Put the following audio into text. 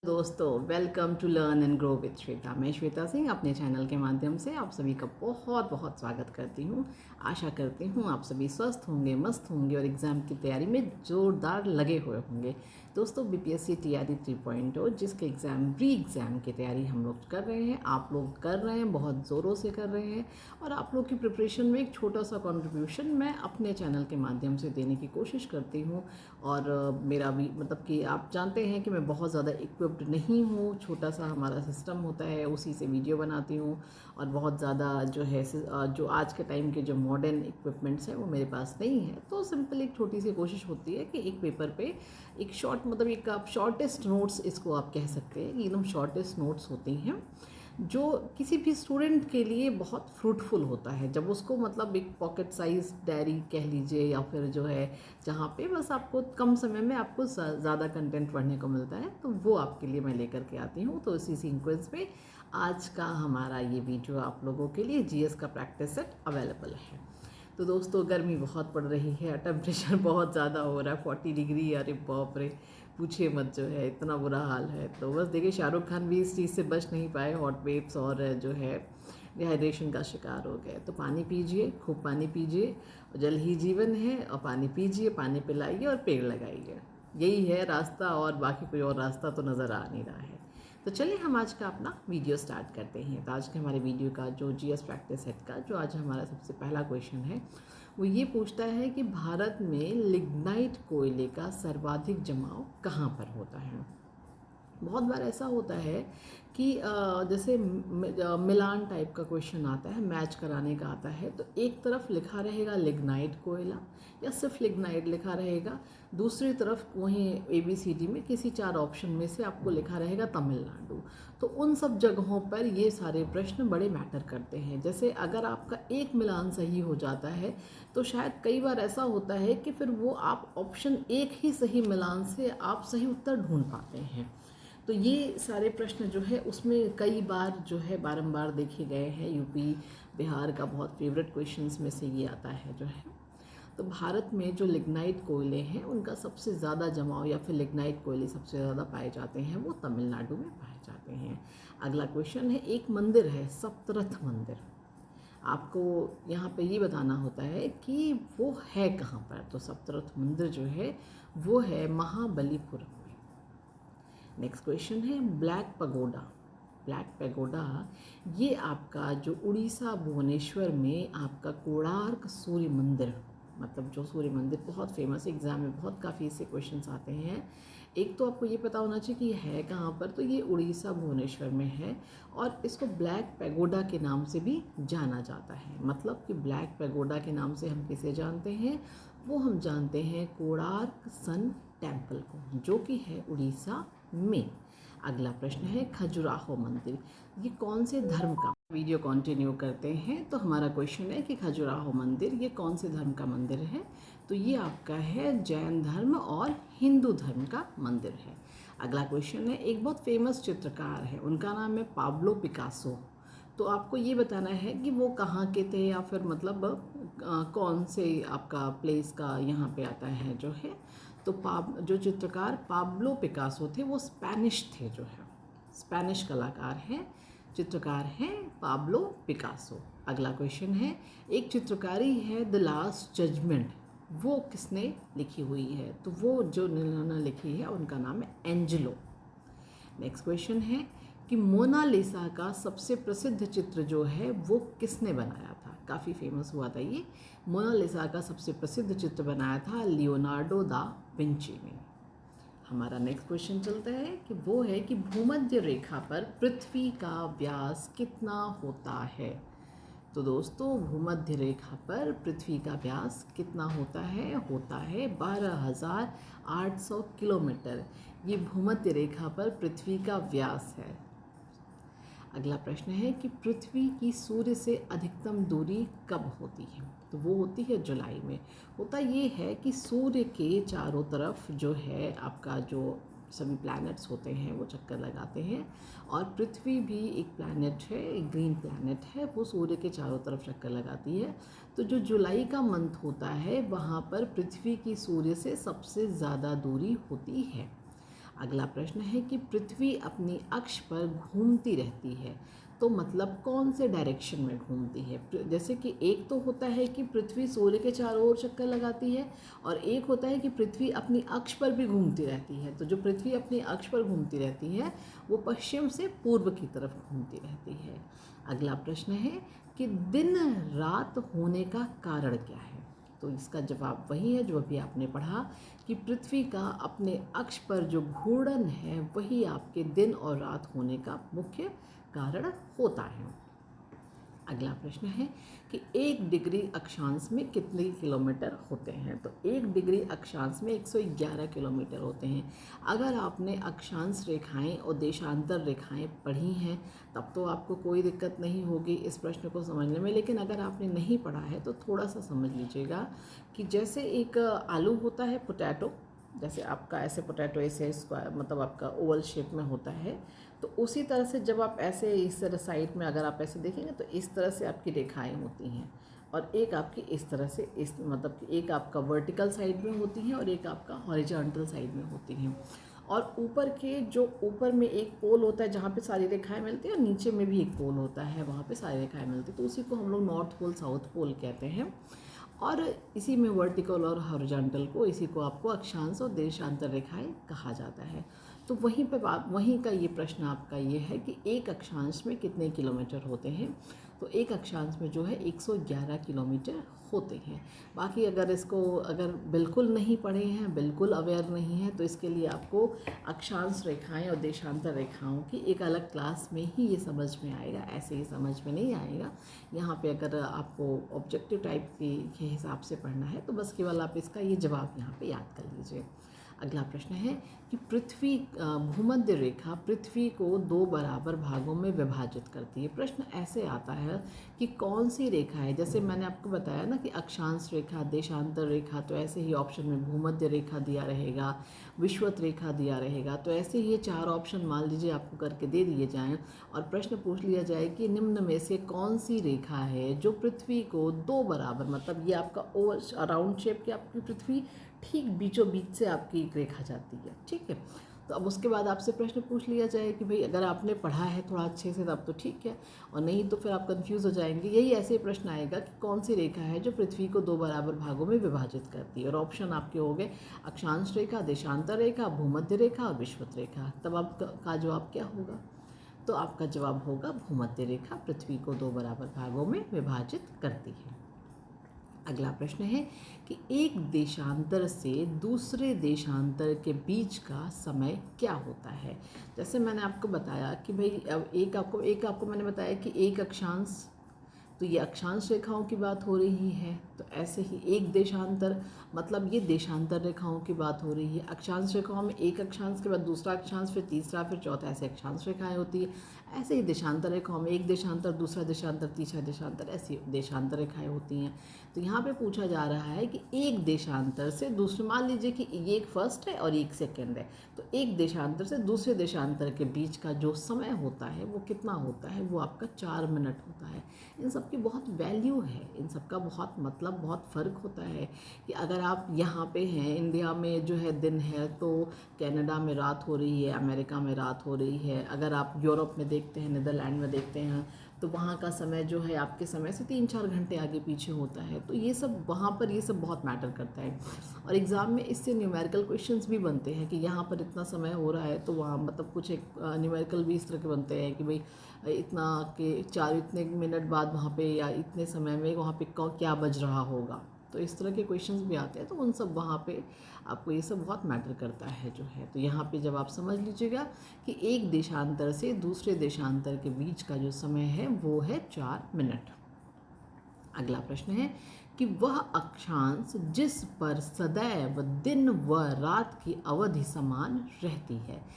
दोस्तों, welcome to learn and grow with Shweta. मैं श्वेता सिंह अपने चैनल के माध्यम से आप सभी का बहुत बहुत स्वागत करती हूँ। आशा करती हूँ आप सभी स्वस्थ होंगे, मस्त होंगे और एग्ज़ाम की तैयारी में ज़ोरदार लगे हुए होंगे। दोस्तों, बीपीएससी टीआरई 3.0 जिसके री एग्ज़ाम की तैयारी हम लोग कर रहे हैं, आप लोग कर रहे हैं, बहुत ज़ोरों से कर रहे हैं। और आप लोग की प्रिपरेशन में एक छोटा सा कंट्रीब्यूशन मैं अपने चैनल के माध्यम से देने की कोशिश करती हूँ। और मेरा भी मतलब कि आप जानते हैं कि मैं बहुत ज़्यादा इक्विप्ड नहीं हूँ, छोटा सा हमारा सिस्टम होता है, उसी से वीडियो बनाती हूँ। और बहुत ज़्यादा जो है जो आज के टाइम के जो मॉडर्न इक्विपमेंट्स हैं वो मेरे पास नहीं है। तो सिंपल एक छोटी सी कोशिश होती है कि एक पेपर पे एक शॉर्ट मतलब एक आप शॉर्टेस्ट नोट्स इसको आप कह सकते हैं कि एकदम शॉर्टेस्ट नोट्स होती हैं जो किसी भी स्टूडेंट के लिए बहुत फ्रूटफुल होता है। जब उसको मतलब एक पॉकेट साइज डायरी कह लीजिए या फिर जो है जहाँ पे बस आपको कम समय में आपको ज़्यादा कंटेंट पढ़ने को मिलता है, तो वो आपके लिए मैं लेकर के आती हूँ। तो इसी सीक्वेंस में आज का हमारा ये वीडियो आप लोगों के लिए जीएस का प्रैक्टिस सेट अवेलेबल है। तो दोस्तों, गर्मी बहुत पड़ रही है, टेम्परेचर बहुत ज़्यादा हो रहा है, 40 डिग्री। अरे बाप रे, पूछिए मत, जो है इतना बुरा हाल है। तो बस देखिए, शाहरुख खान भी इस चीज़ से बच नहीं पाए, हॉट वेव्स और जो है डिहाइड्रेशन का शिकार हो गए। तो पानी पीजिए, खूब पानी पीजिए, जल ही जीवन है। और पानी पीजिए, पानी पिलाइए और पेड़ लगाइए, यही है रास्ता। और बाकी कोई और रास्ता तो नज़र आ नहीं रहा है। तो चलिए हम आज का अपना वीडियो स्टार्ट करते हैं। तो आज के हमारे वीडियो का जो जीएस प्रैक्टिस सेट का जो आज हमारा सबसे पहला क्वेश्चन है वो ये पूछता है कि भारत में लिग्नाइट कोयले का सर्वाधिक जमाव कहाँ पर होता है। बहुत बार ऐसा होता है कि जैसे मिलान टाइप का क्वेश्चन आता है, मैच कराने का आता है, तो एक तरफ लिखा रहेगा लिग्नाइट कोयला या सिर्फ लिग्नाइट लिखा रहेगा, दूसरी तरफ वहीं ABCD में किसी 4 ऑप्शन में से आपको लिखा रहेगा तमिलनाडु। तो उन सब जगहों पर ये सारे प्रश्न बड़े मैटर करते हैं। जैसे अगर आपका एक मिलान सही हो जाता है तो शायद कई बार ऐसा होता है कि फिर वो आप ऑप्शन एक ही सही मिलान से आप सही उत्तर ढूंढ पाते हैं। तो ये सारे प्रश्न जो है उसमें कई बार जो है बारंबार देखे गए हैं। यूपी बिहार का बहुत फेवरेट क्वेश्चंस में से ये आता है जो है। तो भारत में जो लिग्नाइट कोयले हैं उनका सबसे ज़्यादा जमाव या फिर लिग्नाइट कोयले सबसे ज़्यादा पाए जाते हैं वो तमिलनाडु में पाए जाते हैं। अगला क्वेश्चन है, एक मंदिर है सप्तरथ मंदिर, आपको यहाँ पे ये बताना होता है कि वो है कहाँ पर। तो सप्तरथ मंदिर जो है वो है महाबलीपुरम। नेक्स्ट क्वेश्चन है, ब्लैक पगोडा। ब्लैक पैगोडा ये आपका जो उड़ीसा भुवनेश्वर में आपका कोणार्क सूर्य मंदिर, मतलब जो सूर्य मंदिर बहुत फेमस, एग्जाम में बहुत काफ़ी इससे क्वेश्चंस आते हैं। एक तो आपको ये पता होना चाहिए कि ये है कहाँ पर, तो ये उड़ीसा भुवनेश्वर में है। और इसको ब्लैक पैगोडा के नाम से भी जाना जाता है। मतलब कि ब्लैक पैगोडा के नाम से हम किसे जानते हैं, वो हम जानते हैं कोणार्क सन टेम्पल को, जो कि है उड़ीसा में। अगला प्रश्न है, खजुराहो मंदिर ये कौन से धर्म का। वीडियो कंटिन्यू करते हैं। तो हमारा क्वेश्चन है कि खजुराहो मंदिर ये कौन से धर्म का मंदिर है। तो ये आपका है जैन धर्म और हिंदू धर्म का मंदिर है। अगला क्वेश्चन है, एक बहुत फेमस चित्रकार है, उनका नाम है पाब्लो पिकासो। तो आपको ये बताना है कि वो कहाँ के थे या फिर मतलब कौन से आपका प्लेस का यहाँ पे आता है जो है। तो जो चित्रकार पाब्लो पिकासो थे वो स्पेनिश थे, जो है स्पेनिश कलाकार हैं, चित्रकार हैं पाब्लो पिकासो। अगला क्वेश्चन है, एक चित्रकारी है द लास्ट जजमेंट, वो किसने लिखी हुई है। तो वो जो जिन्होंने लिखी है उनका नाम है एंजेलो। नेक्स्ट क्वेश्चन है कि मोनालिसा का सबसे प्रसिद्ध चित्र जो है वो किसने बनाया था। काफ़ी फेमस हुआ था ये। मोनालिसा का सबसे प्रसिद्ध चित्र बनाया था लियोनार्डो दा विंची ने। हमारा नेक्स्ट क्वेश्चन चलता है कि वो है कि भूमध्य रेखा पर पृथ्वी का व्यास कितना होता है। तो दोस्तों, भूमध्य रेखा पर पृथ्वी का व्यास कितना होता है 12,800 किलोमीटर। ये भूमध्य रेखा पर पृथ्वी का व्यास है। अगला प्रश्न है कि पृथ्वी की सूर्य से अधिकतम दूरी कब होती है। तो वो होती है जुलाई में। होता ये है कि सूर्य के चारों तरफ जो है आपका जो सभी प्लैनेट्स होते हैं वो चक्कर लगाते हैं, और पृथ्वी भी एक प्लैनेट है, एक ग्रीन प्लैनेट है, वो सूर्य के चारों तरफ चक्कर लगाती है। तो जो जुलाई का मंथ होता है वहाँ पर पृथ्वी की सूर्य से सबसे ज़्यादा दूरी होती है। अगला प्रश्न है कि पृथ्वी अपनी अक्ष पर घूमती रहती है, तो मतलब कौन से डायरेक्शन में घूमती है। जैसे कि एक तो होता है कि पृथ्वी सूर्य के चारों ओर चक्कर लगाती है, और एक होता है कि पृथ्वी अपनी अक्ष पर भी घूमती रहती है। तो जो पृथ्वी अपनी अक्ष पर घूमती रहती है वो पश्चिम से पूर्व की तरफ घूमती रहती है। अगला प्रश्न है कि दिन रात होने का कारण क्या है। तो इसका जवाब वही है जो अभी आपने पढ़ा कि पृथ्वी का अपने अक्ष पर जो घूर्णन है वही आपके दिन और रात होने का मुख्य कारण होता है। अगला प्रश्न है कि 1 डिग्री अक्षांश में कितने किलोमीटर होते हैं। तो 1 डिग्री अक्षांश में 111 किलोमीटर होते हैं। अगर आपने अक्षांश रेखाएं और देशांतर रेखाएं पढ़ी हैं तब तो आपको कोई दिक्कत नहीं होगी इस प्रश्न को समझने में, लेकिन अगर आपने नहीं पढ़ा है तो थोड़ा सा समझ लीजिएगा कि जैसे एक आलू होता है, पोटैटो, जैसे आपका ऐसे पोटैटो ऐसे स्क्वायर मतलब आपका ओवल शेप में होता है, तो उसी तरह से जब आप ऐसे इस तरह साइड में अगर आप ऐसे देखेंगे तो इस तरह से आपकी रेखाएं होती हैं, और एक आपकी इस तरह से इस मतलब कि एक आपका वर्टिकल साइड में होती हैं और एक आपका हॉरिजॉन्टल साइड में होती हैं। और ऊपर के जो ऊपर में एक पोल होता है जहाँ पे सारी रेखाएं मिलती हैं, और नीचे में भी एक पोल होता है वहाँ पे सारी रेखाएं मिलती हैं, तो उसी को हम लोग नॉर्थ पोल साउथ पोल कहते हैं। और इसी में वर्टिकल और हॉरिजॉन्टल को, इसी को आपको अक्षांश और देशांतर रेखाएं कहा जाता है। तो वहीं पे वहीं का ये प्रश्न आपका ये है कि एक अक्षांश में कितने किलोमीटर होते हैं। तो एक अक्षांश में जो है 111 किलोमीटर होते हैं। बाकी अगर इसको अगर बिल्कुल नहीं पढ़े हैं, बिल्कुल अवेयर नहीं है, तो इसके लिए आपको अक्षांश रेखाएं और देशांतर रेखाओं की एक अलग क्लास में ही ये समझ में आएगा, ऐसे ही समझ में नहीं आएगा। यहाँ पे अगर आपको ऑब्जेक्टिव टाइप के हिसाब से पढ़ना है तो बस केवल आप इसका ये जवाब यहाँ पे याद कर लीजिए। अगला प्रश्न है कि पृथ्वी भूमध्य रेखा पृथ्वी को 2 बराबर भागों में विभाजित करती है। प्रश्न ऐसे आता है कि कौन सी रेखा है। जैसे मैंने आपको बताया ना कि अक्षांश रेखा, देशांतर रेखा, तो ऐसे ही ऑप्शन में भूमध्य रेखा दिया रहेगा, विषुवत रेखा दिया रहेगा। तो ऐसे ही ये 4 ऑप्शन मान लीजिए आपको करके दे दिए जाएं और प्रश्न पूछ लिया जाए कि निम्न में से कौन सी रेखा है जो पृथ्वी को 2 बराबर, मतलब ये आपका ओवल राउंड शेप की आपकी पृथ्वी ठीक बीचों बीच से आपकी एक रेखा जाती है, ठीक है। तो अब उसके बाद आपसे प्रश्न पूछ लिया जाए कि भाई अगर आपने पढ़ा है थोड़ा अच्छे से तब तो ठीक है, और नहीं तो फिर आप कंफ्यूज हो जाएंगे। यही ऐसे प्रश्न आएगा कि कौन सी रेखा है जो पृथ्वी को 2 बराबर भागों में विभाजित करती है, और ऑप्शन आपके हो गए अक्षांश रेखा, देशांतर रेखा, भूमध्य रेखा और विषुवत रेखा। तब आपका जवाब क्या होगा। तो आपका जवाब होगा भूमध्य रेखा पृथ्वी को 2 बराबर भागों में विभाजित करती है। अगला प्रश्न है कि एक देशांतर से दूसरे देशांतर के बीच का समय क्या होता है। जैसे मैंने आपको बताया कि भाई अब एक आपको मैंने बताया कि एक अक्षांश, तो ये अक्षांश रेखाओं की बात हो रही है। तो ऐसे ही एक देशांतर मतलब ये देशांतर रेखाओं की बात हो रही है। अक्षांश रेखाओं में एक अक्षांश के बाद दूसरा अक्षांश, फिर तीसरा, फिर चौथा, ऐसे अक्षांश रेखाएं होती है। ऐसे ही देशांतर रेखाओं में एक देशांतर, दूसरा देशांतर, तीसरा देशांतर, ऐसी देशांतर रेखाएं होती हैं। तो यहाँ पे पूछा जा रहा है कि एक देशांतर से दूसरे, मान लीजिए कि ये एक फर्स्ट है और एक सेकेंड है, तो एक देशांतर से दूसरे देशांतर के बीच का जो समय होता है वो कितना होता है, वो आपका 4 मिनट होता है। इन सब की बहुत वैल्यू है, इन सब का बहुत मतलब बहुत फ़र्क होता है कि अगर आप यहाँ पे हैं, इंडिया में जो है दिन है, तो कनाडा में रात हो रही है, अमेरिका में रात हो रही है। अगर आप यूरोप में देखते हैं, नीदरलैंड में देखते हैं, तो वहाँ का समय जो है आपके समय से 3-4 घंटे आगे पीछे होता है। तो ये सब वहाँ पर ये सब बहुत मैटर करता है, और एग्ज़ाम में इससे न्यूमेरिकल क्वेश्चंस भी बनते हैं कि यहाँ पर इतना समय हो रहा है, तो वहाँ मतलब कुछ एक न्यूमेरिकल भी इस तरह के बनते हैं कि भाई इतना के 4 इतने मिनट बाद वहाँ पे या इतने समय में वहाँ पे क्या बज रहा होगा। तो इस तरह के क्वेश्चंस भी आते हैं, तो उन सब वहाँ पे आपको ये सब बहुत मैटर करता है जो है। तो यहाँ पे जब आप समझ लीजिएगा कि एक देशांतर से दूसरे देशांतर के बीच का जो समय है वो है 4 मिनट। अगला प्रश्न है कि वह अक्षांश जिस पर सदैव दिन व रात की अवधि समान रहती है।